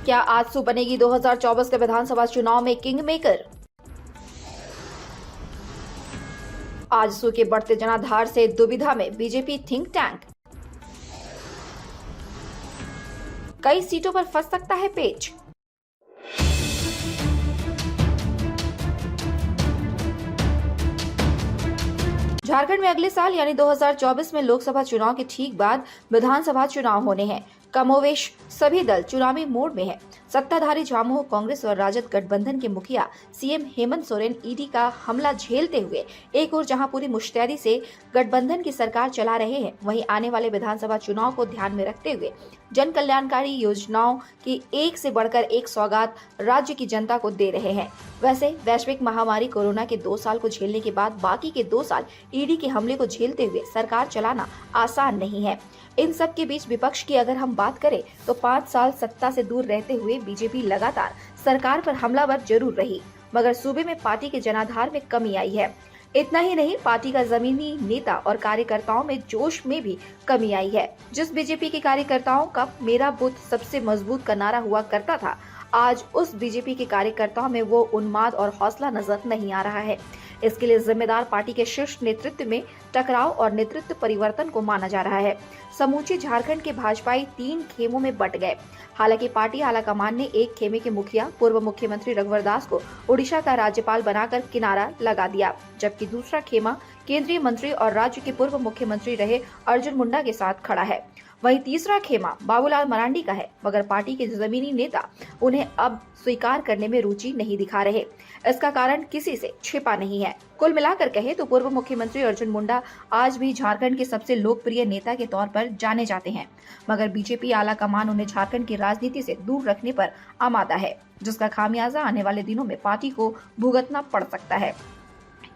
क्या आजसू बनेगी 2024 के विधानसभा चुनाव में किंग मेकर? आजसू के बढ़ते जनाधार से दुविधा में बीजेपी थिंक टैंक। कई सीटों पर फंस सकता है पेच। झारखंड में अगले साल यानी 2024 में लोकसभा चुनाव के ठीक बाद विधानसभा चुनाव होने हैं। कमोवेश सभी दल चुनावी मोड में हैं। सत्ताधारी झामुमो कांग्रेस और राजद गठबंधन के मुखिया सीएम हेमंत सोरेन ईडी का हमला झेलते हुए एक ओर जहां पूरी मुस्तैदी से गठबंधन की सरकार चला रहे हैं, वहीं आने वाले विधानसभा चुनाव को ध्यान में रखते हुए जन कल्याणकारी योजनाओं की एक से बढ़कर एक सौगात राज्य की जनता को दे रहे हैं। वैसे वैश्विक महामारी कोरोना के 2 साल को झेलने के बाद बाकी के 2 साल ईडी के हमले को झेलते हुए सरकार चलाना आसान नहीं है। इन सब के बीच विपक्ष की अगर हम बात करें तो 5 साल सत्ता से दूर रहते हुए बीजेपी लगातार सरकार पर हमलावर जरूर रही, मगर सूबे में पार्टी के जनाधार में कमी आई है। इतना ही नहीं, पार्टी का जमीनी नेता और कार्यकर्ताओं में जोश में भी कमी आई है। जिस बीजेपी के कार्यकर्ताओं का मेरा बूथ सबसे मजबूत का नारा हुआ करता था, आज उस बीजेपी के कार्यकर्ताओं में वो उन्माद और हौसला नजर नहीं आ रहा है। इसके लिए जिम्मेदार पार्टी के शीर्ष नेतृत्व में टकराव और नेतृत्व परिवर्तन को माना जा रहा है। समूचे झारखंड के भाजपाई 3 खेमों में बट गए। हालांकि पार्टी आलाकमान ने एक खेमे के मुखिया पूर्व मुख्यमंत्री रघुवर दास को ओडिशा का राज्यपाल बनाकर किनारा लगा दिया, जबकि दूसरा खेमा केंद्रीय मंत्री और राज्य के पूर्व मुख्यमंत्री रहे अर्जुन मुंडा के साथ खड़ा है। वहीं तीसरा खेमा बाबूलाल मरांडी का है, मगर पार्टी के जमीनी नेता उन्हें अब स्वीकार करने में रुचि नहीं दिखा रहे। इसका कारण किसी से छिपा नहीं है। कुल मिलाकर कहे तो पूर्व मुख्यमंत्री अर्जुन मुंडा आज भी झारखंड के सबसे लोकप्रिय नेता के तौर पर जाने जाते हैं, मगर बीजेपी आला कमान उन्हें झारखंड की राजनीति से दूर रखने पर आमादा है, जिसका खामियाजा आने वाले दिनों में पार्टी को भुगतना पड़ सकता है।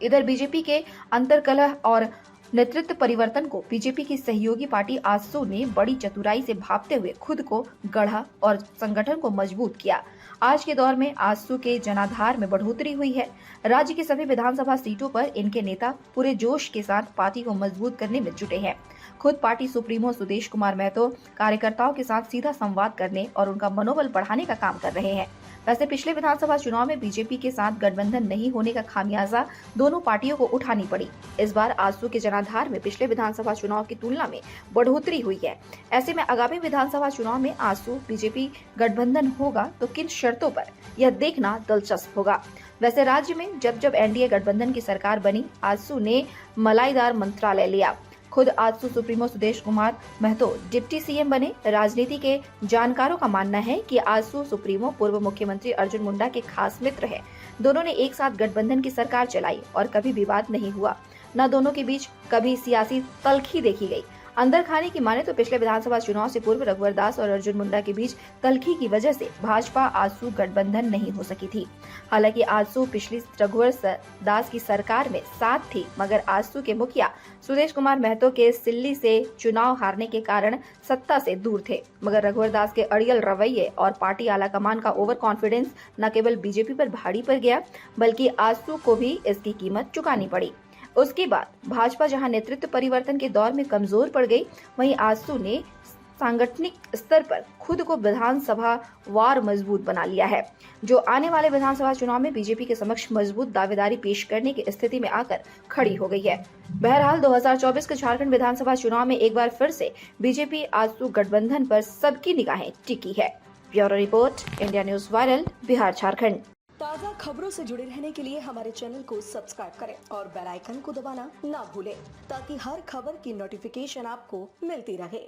इधर बीजेपी के अंतर्कलह और नेतृत्व परिवर्तन को बीजेपी की सहयोगी पार्टी आजसू ने बड़ी चतुराई से भांपते हुए खुद को गढ़ा और संगठन को मजबूत किया। आज के दौर में आजसू के जनाधार में बढ़ोतरी हुई है। राज्य की सभी विधानसभा सीटों पर इनके नेता पूरे जोश के साथ पार्टी को मजबूत करने में जुटे हैं। खुद पार्टी सुप्रीमो सुदेश कुमार महतो कार्यकर्ताओं के साथ सीधा संवाद करने और उनका मनोबल बढ़ाने का काम कर रहे हैं। वैसे पिछले विधानसभा चुनाव में बीजेपी के साथ गठबंधन नहीं होने का खामियाजा दोनों पार्टियों को उठानी पड़ी। इस बार आजसू के जनाधार में पिछले विधानसभा चुनाव की तुलना में बढ़ोतरी हुई है। ऐसे में आगामी विधानसभा चुनाव में आजसू बीजेपी गठबंधन होगा तो किन शर्तों पर, यह देखना दिलचस्प होगा। वैसे राज्य में जब एनडीए गठबंधन की सरकार बनी, आजसू ने मलाईदार मंत्रालय लिया। खुद AJSU supremo Sudesh Kumar Mahto deputy CM बने। राजनीति के जानकारों का मानना है कि आजसू सुप्रीमो पूर्व मुख्यमंत्री अर्जुन मुंडा के खास मित्र हैं। दोनों ने एक साथ गठबंधन की सरकार चलाई और कभी विवाद नहीं हुआ, न दोनों के बीच कभी सियासी तल्खी देखी गई। अंदर खाने की माने तो पिछले विधानसभा चुनाव से पूर्व रघुवर दास और अर्जुन मुंडा के बीच तल्खी की वजह से भाजपा आजसू गठबंधन नहीं हो सकी थी। हालांकि आजसू पिछली रघुवर दास की सरकार में साथ थी, मगर आजसू के मुखिया सुदेश कुमार महतो के सिल्ली से चुनाव हारने के कारण सत्ता से दूर थे। मगर रघुवर दास के अड़ियल रवैये और पार्टी आलाकमान का ओवर कॉन्फिडेंस न केवल बीजेपी पर भारी पड़ गया, बल्कि आजसू को भी इसकी कीमत चुकानी पड़ी। उसके बाद भाजपा जहां नेतृत्व परिवर्तन के दौर में कमजोर पड़ गई, वहीं आजसू ने सांगठनिक स्तर पर खुद को विधानसभा वार मजबूत बना लिया है, जो आने वाले विधानसभा चुनाव में बीजेपी के समक्ष मजबूत दावेदारी पेश करने की स्थिति में आकर खड़ी हो गई है। बहरहाल 2024 के झारखंड विधानसभा चुनाव में एक बार फिर से बीजेपी आजसू गठबंधन पर सबकी निगाहें टिकी है। Bureau report, India news viral, Bihar Jharkhand. ताज़ा खबरों से जुड़े रहने के लिए हमारे चैनल को सब्सक्राइब करें और बेल आइकन को दबाना ना भूलें, ताकि हर खबर की नोटिफिकेशन आपको मिलती रहे।